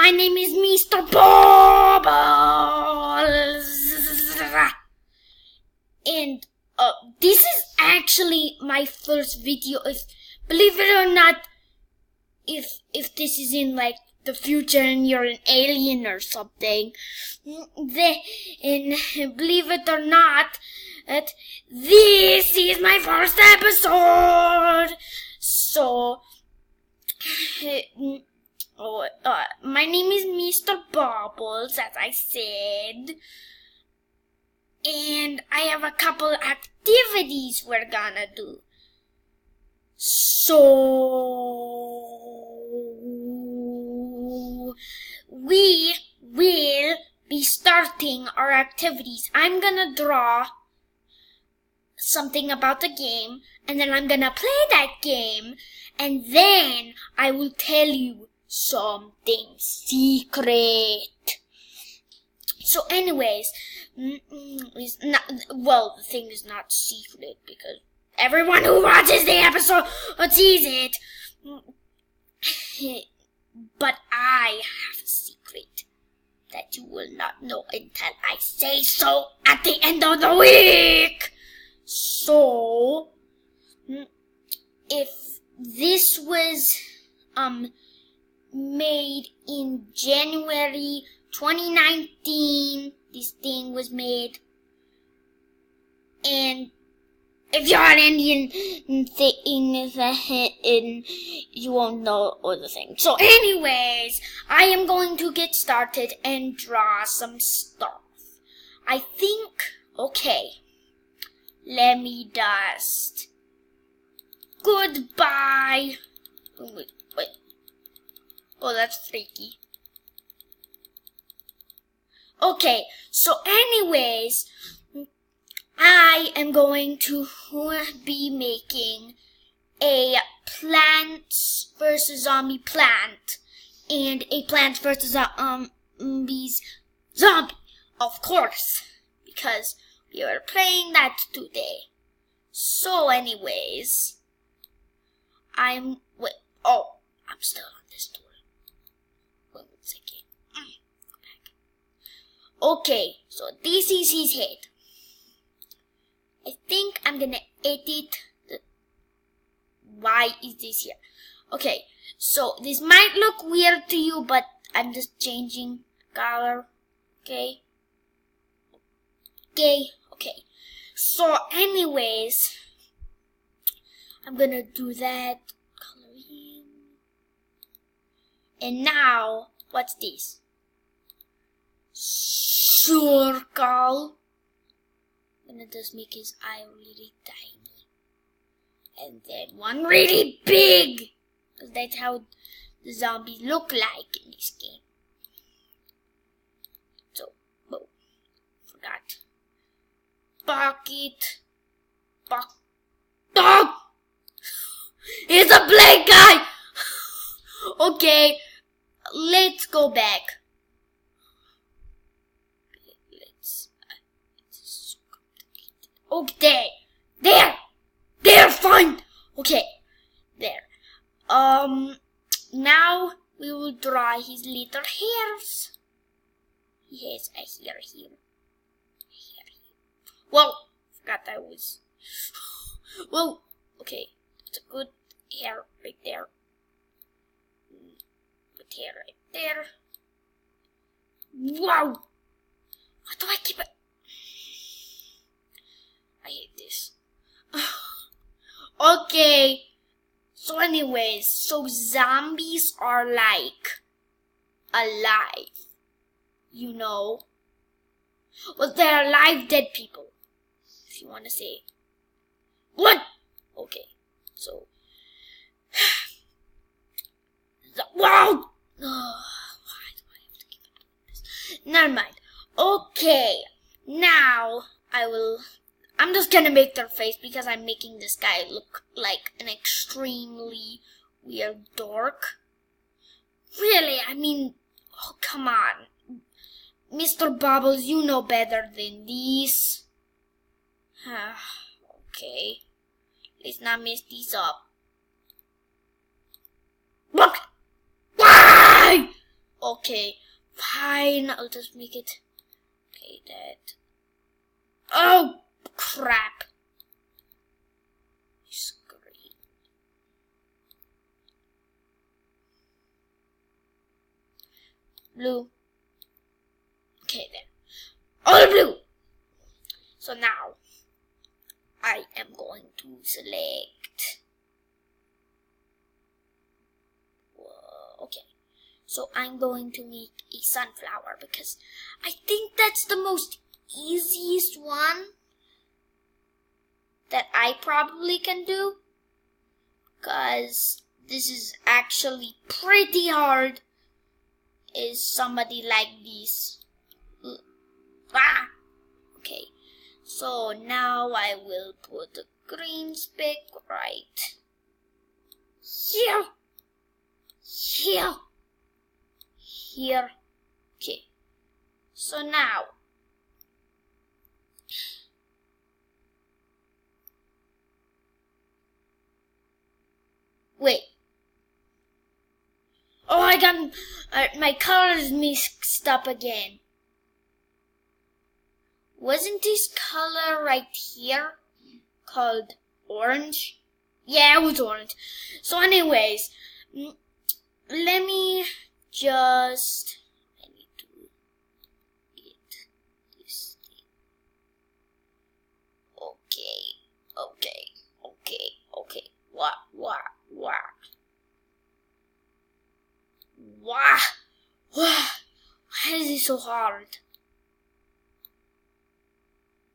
My name is Mr. Bubbles. And this is actually my first video. Believe it or not, if this is in like the future and you're an alien or something, and believe it or not, this is my first episode. So, my name is Mr. Bubbles, as I said. And I have a couple activities we're gonna do. So, we will be starting our activities. I'm gonna draw something about the game, and then I'm gonna play that game, and then I will tell you something secret. So anyways, the thing is not secret because everyone who watches the episode sees it. But I have a secret that you will not know until I say so at the end of the week. So, if this was made in January 2019, this thing was made, and if you're an Indian you won't know all the things. So anyways, I am going to get started and draw some stuff. I think, okay, let me just, goodbye. Wait. Oh, that's freaky. Okay, so anyways, I am going to be making a Plants vs. Zombie plant and a Plants vs. Zombies zombie, of course, because we are playing that today. So anyways, I'm still on this door. 1 second. Go back. Okay, so this is his head. I think I'm gonna edit why is this here? Okay, so this might look weird to you, but I'm just changing color. Okay. So anyways, I'm gonna do that coloring. And now, what's this? Circle. I'm gonna just make his eye really tiny. And then one really big. Because that's how the zombies look like in this game. So, forgot. Bucket. Dog! He's a black guy! Okay, let's go back. Okay, there, fine. Okay, there. Now we will draw his little hairs. He has a hair here. Well, forgot that was. Well, okay, it's a good hair right there. Good hair right there. Wow! Why do I keep it? I hate this. Okay. So anyways, so zombies are like alive. You know? Well, they're alive dead people. If you want to say. What? Okay. So. Wow! Why do I have to keep it like this? Never mind. Okay. Now, I'm just gonna make their face because I'm making this guy look like an extremely weird dork. Really, I mean, oh, come on. Mr. Bubbles, you know better than this. Okay. Let's not mess these up. Look! Why? Okay, fine. I'll just make it. Okay, that. Oh, crap. Screen. Blue. Okay, there. All blue. So now, I am going to select. Okay. So I'm going to make a sunflower because I think that's the most easiest one that I probably can do, because this is actually pretty hard. Is somebody like this? Ah! Okay, so now I will put the green speck right here, here, here. Okay, so now wait. Oh, I got my colors mixed up again. Wasn't this color right here called orange? Yeah, it was orange. So anyways, let me just, I need to get this thing. Okay. Wah. Why is it so hard?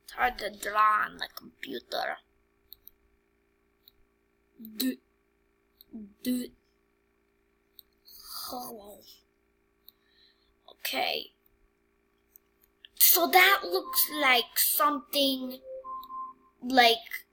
It's hard to draw on the computer. Oh. Okay. So that looks like something like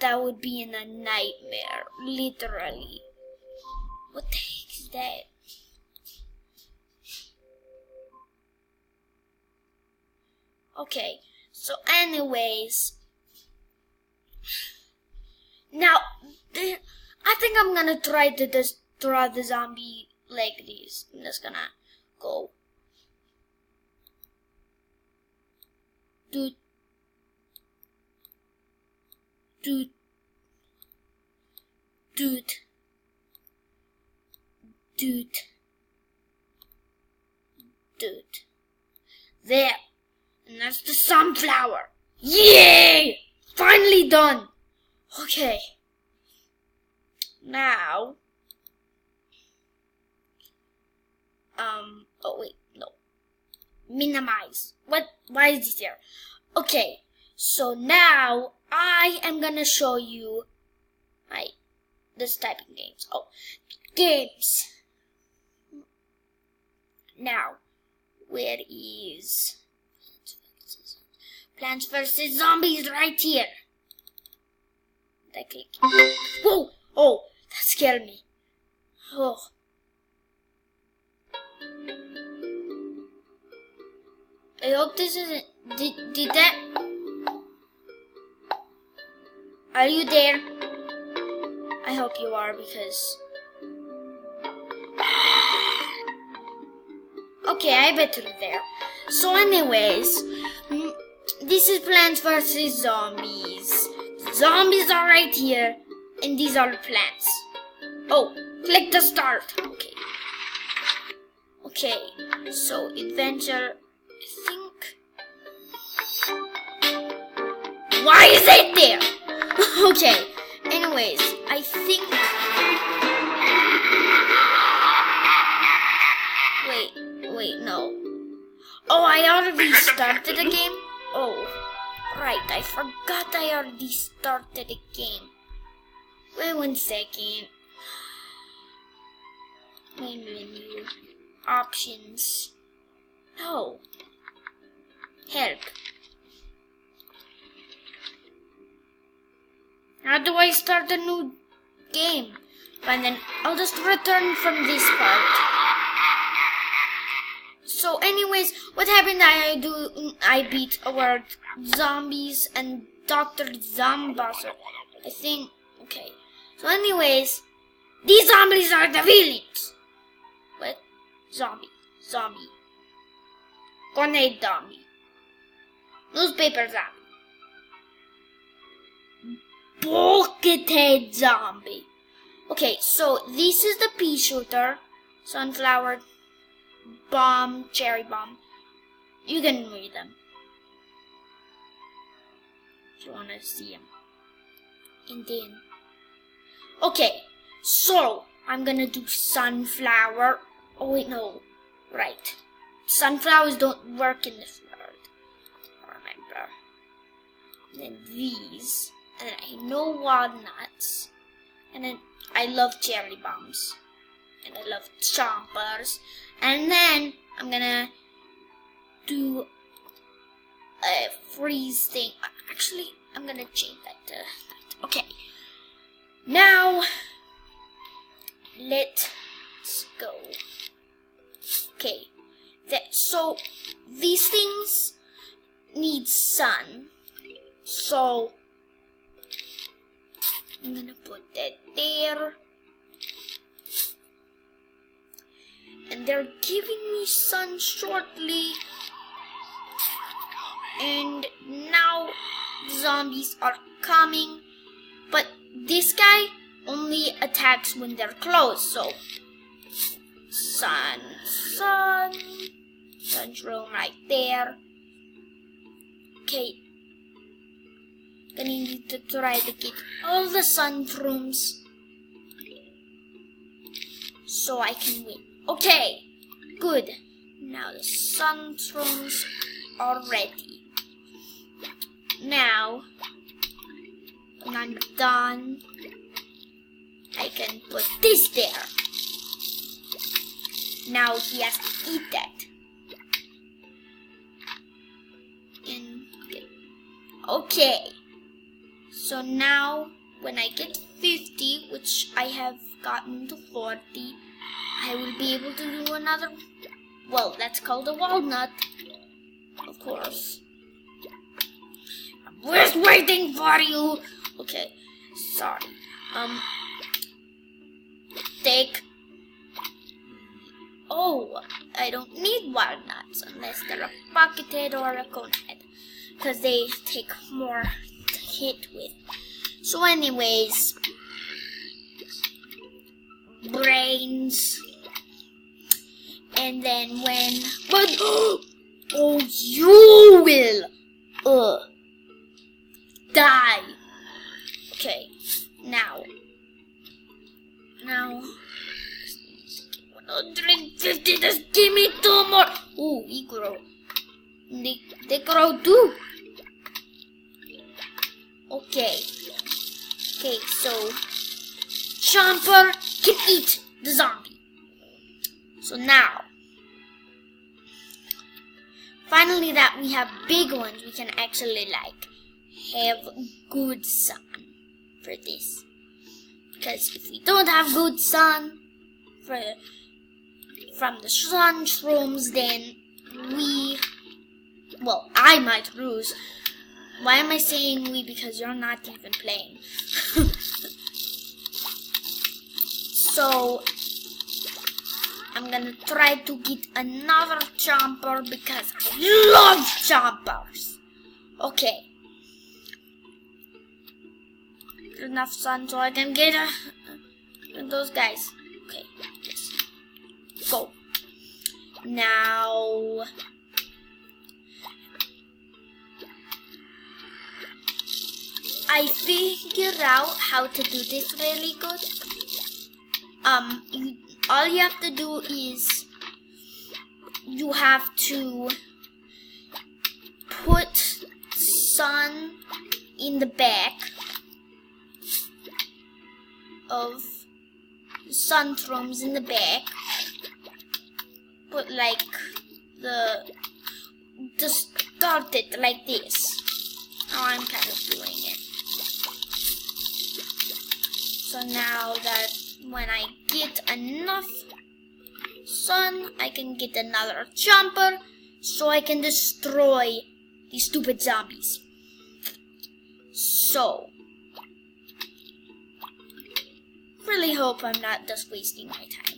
that would be in a nightmare, literally. What the heck is that? Okay, so anyways, now I think I'm gonna try to just draw the zombie like this. I'm just gonna go doot. There. And that's the sunflower. Yay! Finally done. Okay. Now. Oh wait, no. Minimize. What? Why is this here? Okay. So now I am gonna show you this type of games. Oh, games. Now, where is Plants vs. Zombies right here? I click. Whoa! Oh, that scared me. Oh. I hope this isn't. Did that? Are you there? I hope you are, because. Okay, I bet you're there. So, anyways, this is Plants vs. Zombies. Zombies are right here, and these are the plants. Oh, click the start. Okay, so adventure, I think. Why is it there? Okay, anyways, I think. Wait, no. Oh, I already started the game? Oh, right, I forgot I already started the game. Wait 1 second. Main menu. Options. No. Help. How do I start a new game? And then I'll just return from this part. So anyways, what happened? I beat our zombies and Dr. Zombaster. I think. Okay. So anyways, these zombies are the villains. What? Zombie. Zombie. Grenade zombie. Newspaper zombie. Buckethead zombie. Okay, so this is the pea shooter, sunflower, bomb, cherry bomb. You can read them if you want to see them. And then, okay, so I'm gonna do sunflower. Oh wait, no, right. Sunflowers don't work in this world. Remember. And then these, and then I know walnuts, and then I love cherry bombs, and I love chompers, and then I'm gonna do a freeze thing. Actually, I'm gonna change that to that. Okay. Now, let's go. Okay. So, these things need sun. So, I'm gonna put that there. And they're giving me sun shortly. And now zombies are coming. But this guy only attacks when they're close. So, sun's room right there. Okay. Gonna need to try to get all the sun rooms so I can win. Okay, good. Now the sun rooms are ready. Now, when I'm done, I can put this there. Now he has to eat that. And okay. So now, when I get 50, which I have gotten to 40, I will be able to do another, well, that's called a walnut, of course. I'm just waiting for you. Okay, sorry. Take, oh, I don't need walnuts unless they're a buckethead or a conehead, because they take more to hit with. So anyways, brains, and then but oh, you will die. Okay, now 150. Just give me 2 more. Ooh, we grow. They grow too. Okay, so Chomper can eat the zombie. So now, finally that we have big ones, we can actually have good sun for this. Because if we don't have good sun from the sun shrooms, then I might lose. Why am I saying we? Because you're not even playing. So, I'm gonna try to get another Chomper because I love Chompers. Okay. Enough sun so I can get those guys. Okay, let's go. Now, I figured out how to do this really good. All you have to do is you have to put sun in the back of sun rooms in the back. Put just start it like this. Now I'm kind of doing it. So now that when I get enough sun, I can get another Chomper so I can destroy these stupid zombies. So, really hope I'm not just wasting my time.